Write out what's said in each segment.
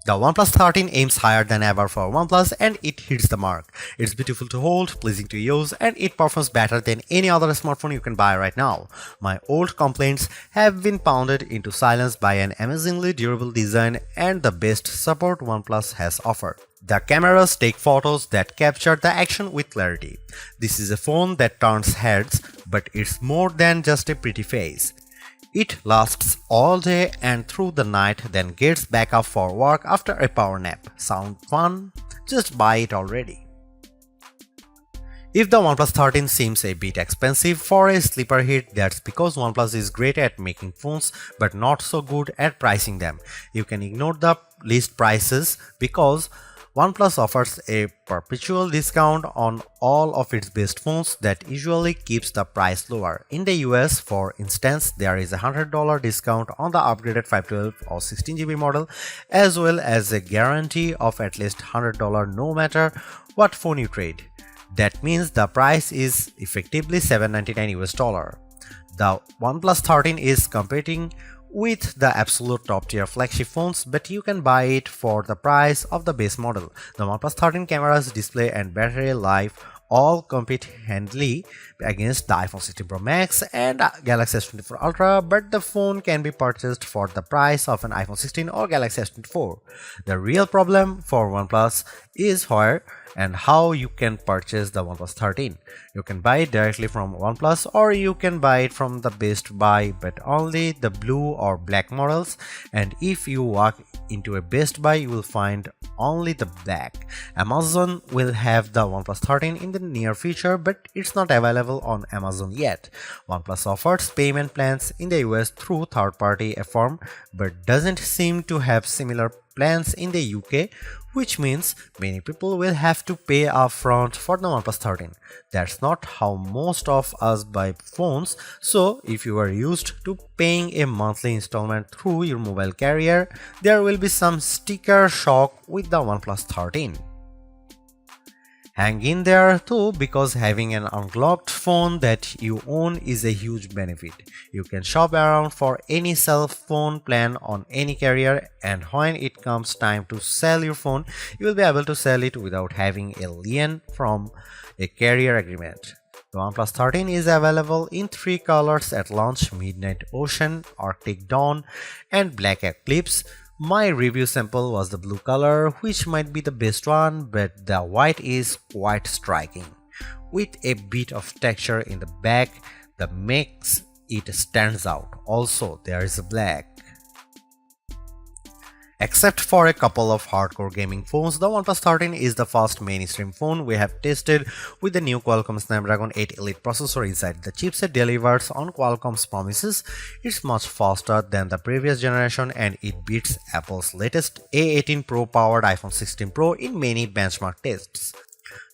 The OnePlus 13 aims higher than ever for OnePlus and it hits the mark. It's beautiful to hold, pleasing to use, and it performs better than any other smartphone you can buy right now. My old complaints have been pounded into silence by an amazingly durable design and the best support OnePlus has offered. The cameras take photos that capture the action with clarity. This is a phone that turns heads, but it's more than just a pretty face. It lasts all day and through the night, then gets back up for work after a power nap. Sound fun? Just buy it already. If the OnePlus 13 seems a bit expensive for a sleeper hit, that's because OnePlus is great at making phones but not so good at pricing them. You can ignore the list prices because OnePlus offers a perpetual discount on all of its best phones that usually keeps the price lower. In the US, for instance, there is a $100 discount on the upgraded 512 or 16GB model, as well as a guarantee of at least $100 no matter what phone you trade. That means the price is effectively $799 US. The OnePlus 13 is competing with the absolute top tier flagship phones, but you can buy it for the price of the base model. The OnePlus 13 cameras, display and battery life all compete handily against the iPhone 16 Pro Max and Galaxy S24 Ultra, but the phone can be purchased for the price of an iPhone 16 or Galaxy S24. The real problem for OnePlus is where and how you can purchase the OnePlus 13. You can buy it directly from OnePlus or you can buy it from the Best Buy, but only the blue or black models, and if you walk into a Best Buy you will find only the black. Amazon will have the OnePlus 13 in the near future, but it's not available on Amazon yet. OnePlus offers payment plans in the US through third-party firm, but doesn't seem to have similar plans in the UK, which means many people will have to pay upfront for the OnePlus 13. That's not how most of us buy phones, so if you are used to paying a monthly installment through your mobile carrier, there will be some sticker shock with the OnePlus 13. Hang in there too, because having an unlocked phone that you own is a huge benefit. You can shop around for any cell phone plan on any carrier, and when it comes time to sell your phone, you will be able to sell it without having a lien from a carrier agreement. The OnePlus 13 is available in 3 colors at launch: Midnight Ocean, Arctic Dawn, and Black Eclipse. My review sample was the blue color, which might be the best one, but the white is quite striking, with a bit of texture in the back that makes it stands out. Also, there is a black. Except for a couple of hardcore gaming phones, the OnePlus 13 is the first mainstream phone we have tested with the new Qualcomm Snapdragon 8 Elite processor inside. The chipset delivers on Qualcomm's promises. It's much faster than the previous generation and it beats Apple's latest A18 Pro powered iPhone 16 Pro in many benchmark tests.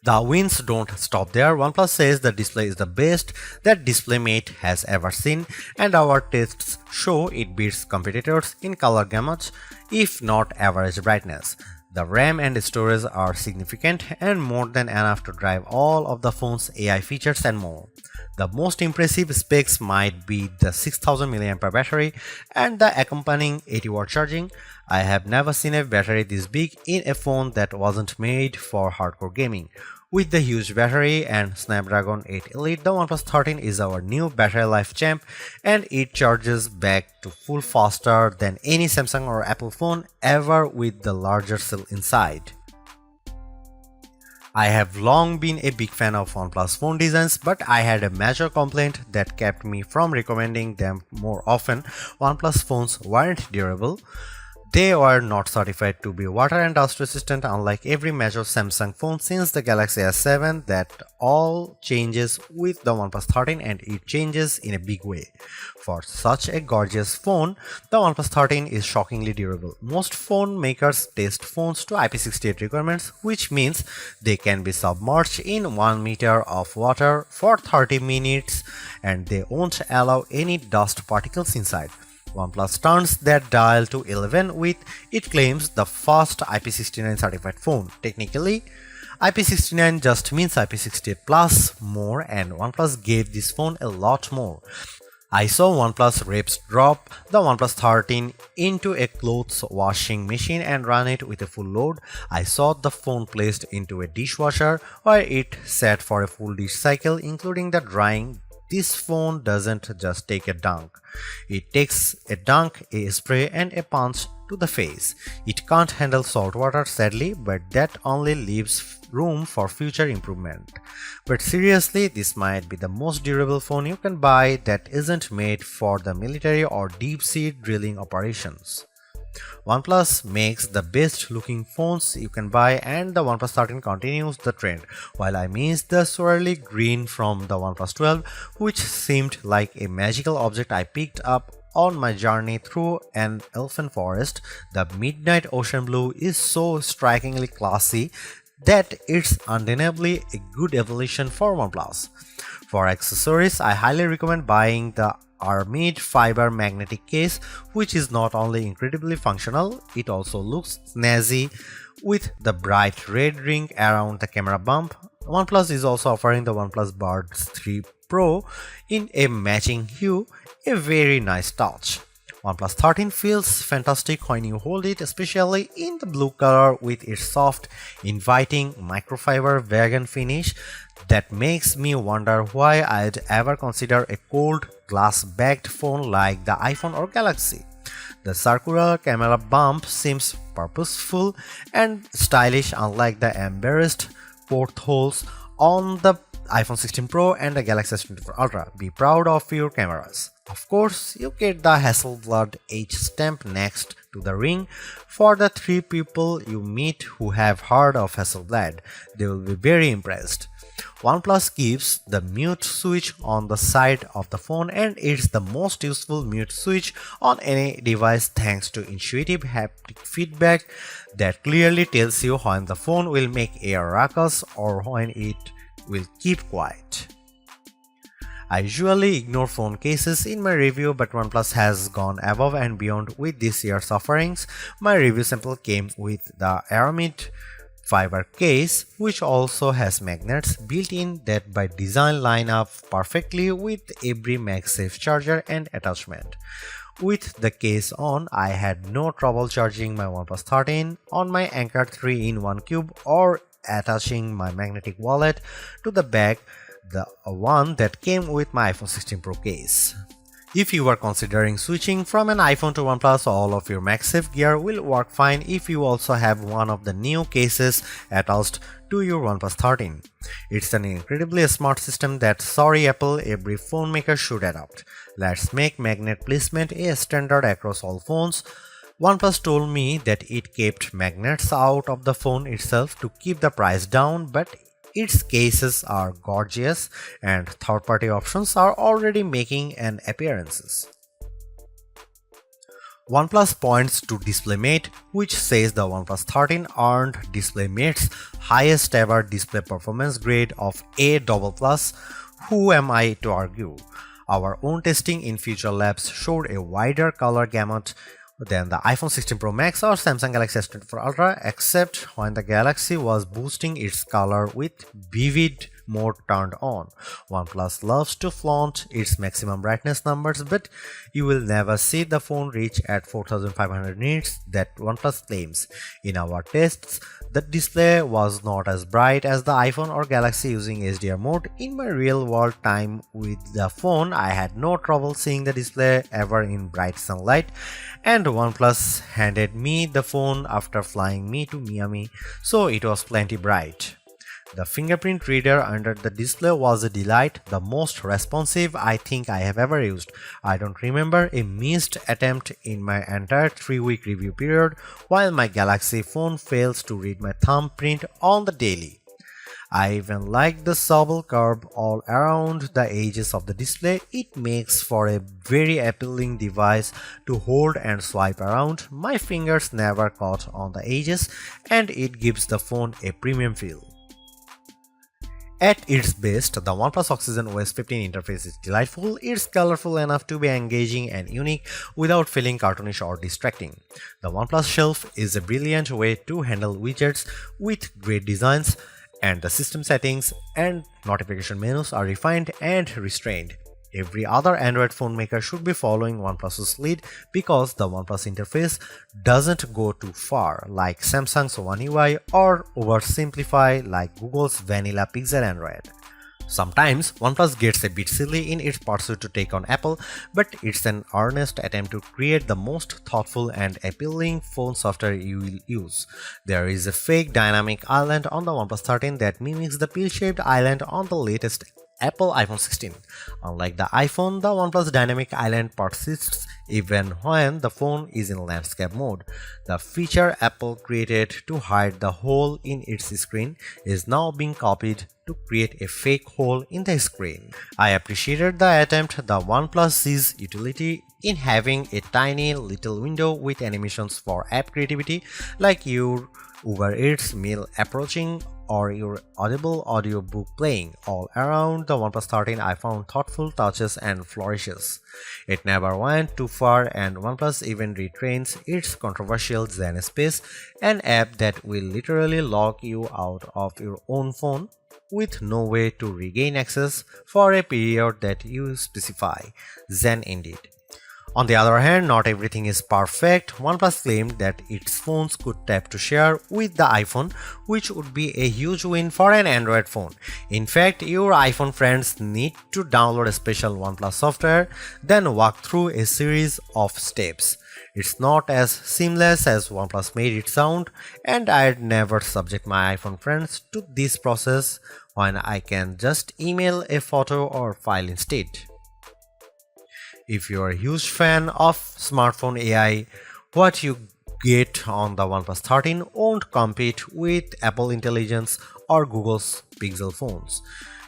The wins don't stop there. OnePlus says the display is the best that DisplayMate has ever seen, and our tests show it beats competitors in color gamut, if not average brightness. The RAM and storage are significant and more than enough to drive all of the phone's AI features and more. The most impressive specs might be the 6000 mAh battery and the accompanying 80-watt charging. I have never seen a battery this big in a phone that wasn't made for hardcore gaming. With the huge battery and Snapdragon 8 Elite, the OnePlus 13 is our new battery life champ, and it charges back to full faster than any Samsung or Apple phone ever with the larger cell inside. I have long been a big fan of OnePlus phone designs, but I had a major complaint that kept me from recommending them more often. OnePlus phones weren't durable. They were not certified to be water and dust resistant, unlike every major Samsung phone since the Galaxy S7. That all changes with the OnePlus 13, and it changes in a big way. For such a gorgeous phone, the OnePlus 13 is shockingly durable. Most phone makers test phones to IP68 requirements, which means they can be submerged in 1 meter of water for 30 minutes and they won't allow any dust particles inside. OnePlus turns that dial to 11 with, it claims, the first IP69 certified phone. Technically, IP69 just means IP68 plus more, and OnePlus gave this phone a lot more. I saw OnePlus reps drop the OnePlus 13 into a clothes washing machine and run it with a full load. I saw the phone placed into a dishwasher where it sat for a full dish cycle, including the drying. This phone doesn't just take a dunk. It takes a dunk, a spray, and a punch to the face. It can't handle salt water, sadly, but that only leaves room for future improvement. But seriously, this might be the most durable phone you can buy that isn't made for the military or deep-sea drilling operations. OnePlus makes the best looking phones you can buy, and the OnePlus 13 continues the trend, while I miss the swirly green from the OnePlus 12, which seemed like a magical object I picked up on my journey through an elfin forest. The midnight ocean blue is so strikingly classy that it's undeniably a good evolution for OnePlus. For accessories, I highly recommend buying the Armid fiber magnetic case, which is not only incredibly functional, it also looks snazzy with the bright red ring around the camera bump. OnePlus is also offering the OnePlus Buds 3 Pro in a matching hue, a very nice touch. OnePlus 13 feels fantastic when you hold it, especially in the blue color with its soft, inviting microfiber vegan finish that makes me wonder why I'd ever consider a cold glass-backed phone like the iPhone or Galaxy. The circular camera bump seems purposeful and stylish, unlike the embarrassed portholes on the iPhone 16 Pro and the Galaxy S24 Ultra. Be proud of your cameras. Of course, you get the Hasselblad H stamp next to the ring. For the 3 people you meet who have heard of Hasselblad, they will be very impressed. OnePlus gives the mute switch on the side of the phone, and it's the most useful mute switch on any device thanks to intuitive haptic feedback that clearly tells you when the phone will make a ruckus or when it will keep quiet. I usually ignore phone cases in my review, but OnePlus has gone above and beyond with this year's offerings. My review sample came with the Aramid fiber case, which also has magnets built in that by design line up perfectly with every MagSafe charger and attachment. With the case on, I had no trouble charging my OnePlus 13 on my Anker 3-in-1 cube or attaching my magnetic wallet to the back, the one that came with my iPhone 16 Pro case. If you are considering switching from an iPhone to OnePlus, all of your MagSafe gear will work fine if you also have one of the new cases attached to your OnePlus 13. It's an incredibly smart system that, sorry Apple, every phone maker should adopt. Let's make magnet placement a standard across all phones. OnePlus told me that it kept magnets out of the phone itself to keep the price down, but its cases are gorgeous and third-party options are already making an appearance. OnePlus points to DisplayMate, which says the OnePlus 13 earned DisplayMate's highest ever display performance grade of A++. Who am I to argue? Our own testing in Future Labs showed a wider color gamut than the iPhone 16 Pro Max or Samsung Galaxy S24 Ultra, except when the Galaxy was boosting its color with vivid mode turned on. OnePlus loves to flaunt its maximum brightness numbers, but you will never see the phone reach at 4500 nits that OnePlus claims. In our tests, the display was not as bright as the iPhone or Galaxy using HDR mode. In my real world time with the phone, I had no trouble seeing the display ever in bright sunlight, and OnePlus handed me the phone after flying me to Miami, so it was plenty bright. The fingerprint reader under the display was a delight, the most responsive I think I have ever used. I don't remember a missed attempt in my entire 3-week review period, while my Galaxy phone fails to read my thumbprint on the daily. I even like the supple curve all around the edges of the display. It makes for a very appealing device to hold and swipe around. My fingers never caught on the edges, and it gives the phone a premium feel. At its best, the OnePlus Oxygen OS 15 interface is delightful. It's colorful enough to be engaging and unique without feeling cartoonish or distracting. The OnePlus Shelf is a brilliant way to handle widgets with great designs, and the system settings and notification menus are refined and restrained. Every other Android phone maker should be following OnePlus's lead because the OnePlus interface doesn't go too far like Samsung's One UI or oversimplify like Google's vanilla Pixel Android. Sometimes OnePlus gets a bit silly in its pursuit to take on Apple, but it's an earnest attempt to create the most thoughtful and appealing phone software you will use. There is a fake dynamic island on the OnePlus 13 that mimics the pill-shaped island on the latest Apple iPhone 16. Unlike the iPhone, the OnePlus Dynamic Island persists even when the phone is in landscape mode. The feature Apple created to hide the hole in its screen is now being copied to create a fake hole in the screen. I appreciated the attempt. The OnePlus sees utility in having a tiny little window with animations for app creativity, like your Uber Eats meal approaching or your Audible audiobook playing. All around the OnePlus 13 I found thoughtful touches and flourishes. It never went too far, and OnePlus even retrains its controversial Zen Space, an app that will literally lock you out of your own phone with no way to regain access for a period that you specify. Zen indeed. On the other hand, not everything is perfect. OnePlus claimed that its phones could tap to share with the iPhone, which would be a huge win for an Android phone. In fact, your iPhone friends need to download a special OnePlus software, then walk through a series of steps. It's not as seamless as OnePlus made it sound, and I'd never subject my iPhone friends to this process when I can just email a photo or file instead. If you're a huge fan of smartphone AI, what you get on the OnePlus 13 won't compete with Apple Intelligence or Google's Pixel phones.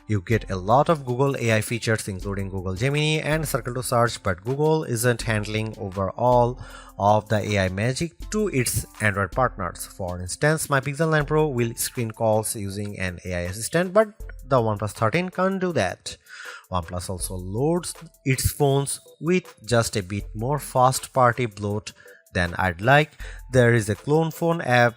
You get a lot of Google AI features including Google Gemini and Circle to Search, but Google isn't handling over all of the AI magic to its Android partners. For instance, my Pixel 9 Pro will screen calls using an AI assistant, but the OnePlus 13 can't do that. OnePlus also loads its phones with just a bit more first-party bloat than I'd like. There is a clone phone app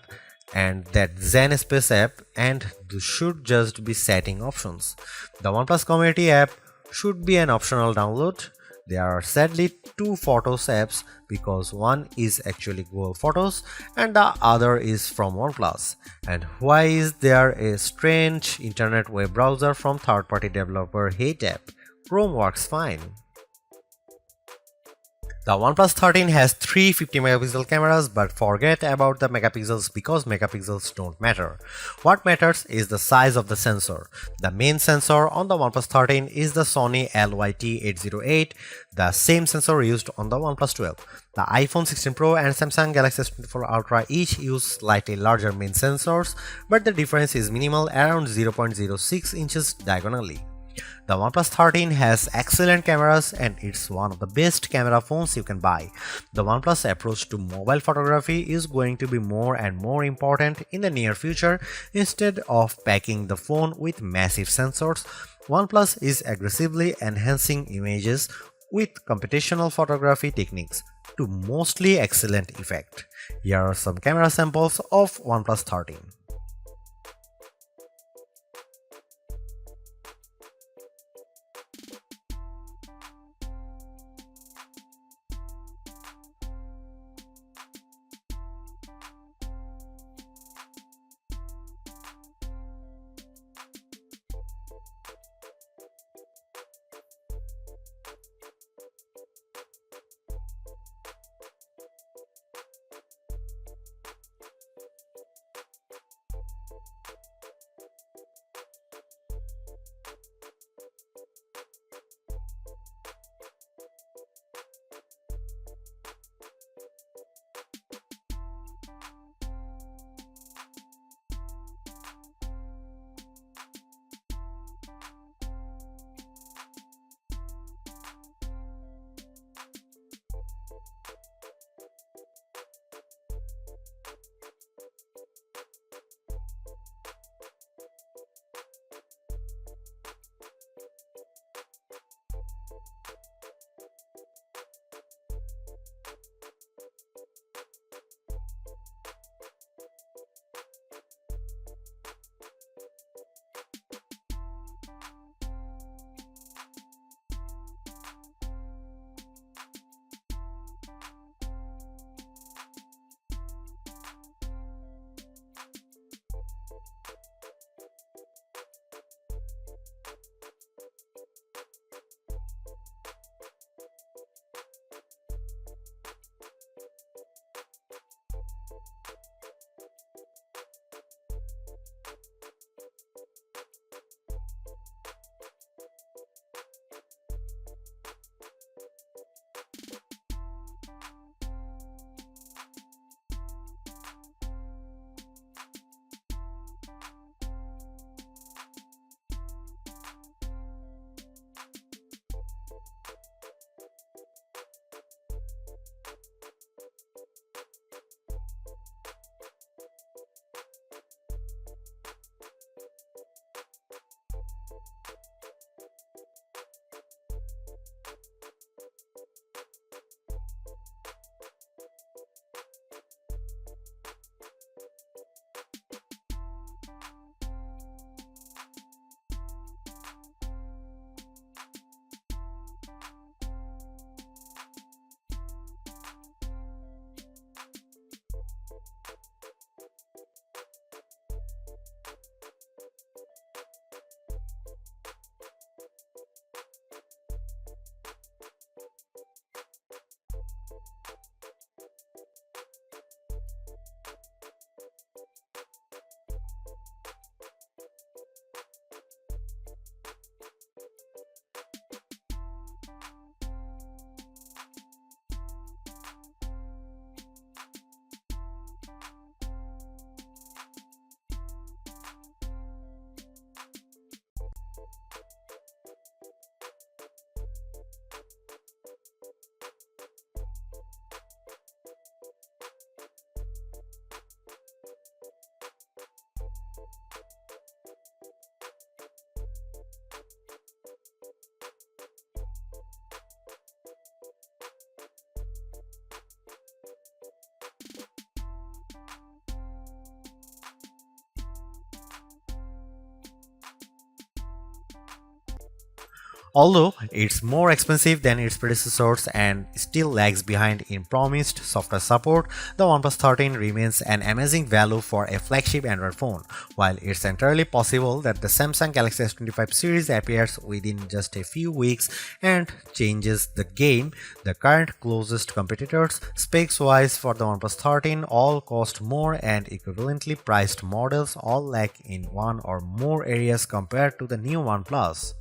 and that Zen Space app, and those should just be setting options. The OnePlus Community app should be an optional download. There are sadly two Photos apps because one is actually Google Photos and the other is from OnePlus. And why is there a strange internet web browser from third-party developer Hate app? Chrome works fine. The OnePlus 13 has three 50-megapixel cameras, but forget about the megapixels because megapixels don't matter. What matters is the size of the sensor. The main sensor on the OnePlus 13 is the Sony LYT808, the same sensor used on the OnePlus 12. The iPhone 16 Pro and Samsung Galaxy S24 Ultra each use slightly larger main sensors, but the difference is minimal, around 0.06 inches diagonally. The OnePlus 13 has excellent cameras and it's one of the best camera phones you can buy. The OnePlus approach to mobile photography is going to be more and more important in the near future. Instead of packing the phone with massive sensors, OnePlus is aggressively enhancing images with computational photography techniques to mostly excellent effect. Here are some camera samples of OnePlus 13. Although it's more expensive than its predecessors and still lags behind in promised software support, the OnePlus 13 remains an amazing value for a flagship Android phone. While it's entirely possible that the Samsung Galaxy S25 series appears within just a few weeks and changes the game, the current closest competitors, specs-wise for the OnePlus 13, all cost more and equivalently priced models all lack in one or more areas compared to the new OnePlus.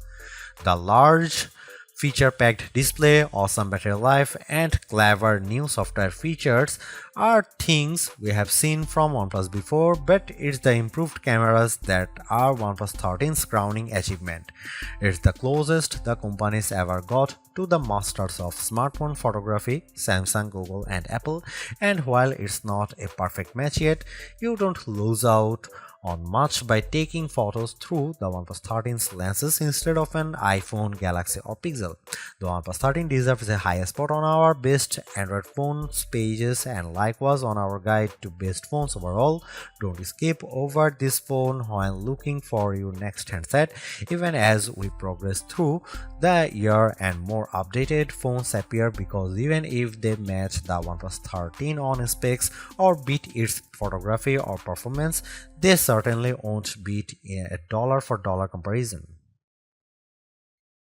The large feature-packed display, awesome battery life, and clever new software features are things we have seen from OnePlus before, but it's the improved cameras that are OnePlus 13's crowning achievement. It's the closest the companies ever got to the masters of smartphone photography, Samsung, Google, and Apple, and while it's not a perfect match yet, you don't lose out on much by taking photos through the OnePlus 13's lenses instead of an iPhone, Galaxy, or Pixel. The OnePlus 13 deserves a high spot on our best Android phones pages and likewise on our guide to best phones overall. Don't skip over this phone while looking for your next handset, even as we progress through the year and more updated phones appear, because even if they match the OnePlus 13 on specs or beat its photography or performance, they certainly won't beat a dollar for dollar comparison.